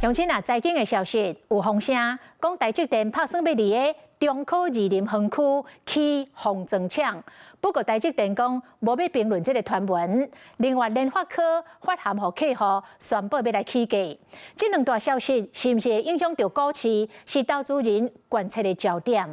鄉親啊，最近的消息有風聲，講台積電打算要佇個中科二林園區起封裝廠。不過台積電講無要評論這個傳聞。另外，聯發科發函予客戶，宣布要來起價。這兩大消息是不是會影響到股市？是投資人觀察的焦點。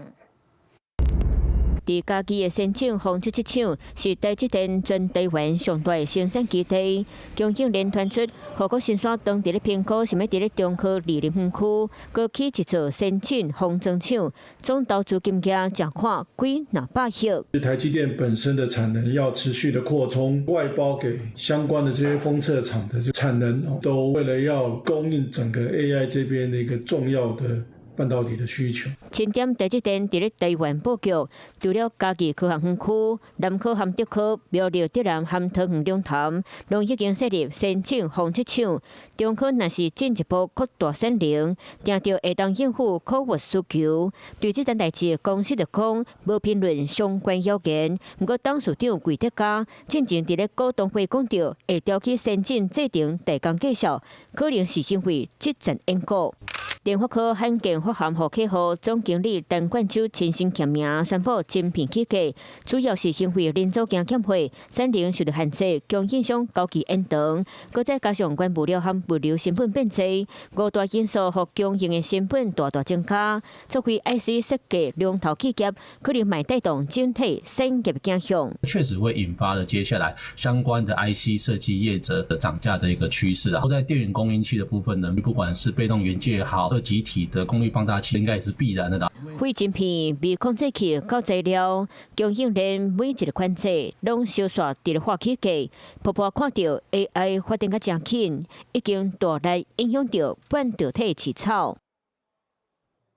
佇家己的先進封測廠是台積電全台灣上大的生產基地。供應鏈傳出，華國新山當地咧評估，想要佇咧中科二林園區擱起一座先進封裝廠，總投資金額將看幾若百億。台積電本身的產能要持續的擴充，外包給相關的這些封測廠的產能，都為了要供應整個 AI 這邊的一個重要的半導體的需求。清點台積電佇咧台灣布局，除了嘉義科學園區、南科和德科、苗栗德南和桃園龍潭，攏已經設立先進封測廠。中科若是進一步擴大產能，定着會當應付客戶需求。對這件代誌，公司就講無評論相關謠言。不過，董事長桂德嘉進前佇咧股東會講到，會調起先進製程代工計數，可能是因為積賺因果。聯發科罕見發函予客戶，總經理陳冠洲親身簽名宣布晶片起價，主要是因為零組件欠貨，產能受到限制，供應商交期延長，擱再加上原物料和物流成本變濟，五大因素和供應的成本大大增加。作為 IC 設計龍頭企業，可能會帶動整體產業的影響。確實會引發了接下來相關的 IC 設計業者的漲價的一個趨勢。然後在電源供應器的部分呢，不管是被動元件也好，集體的功率放大器應該也是必然的啦。非晶片、微控制器到材料，供應鏈每一個環節攏小刷佇咧化起價。婆婆看到 AI 發展較真緊，已經大大影響到半導體起草。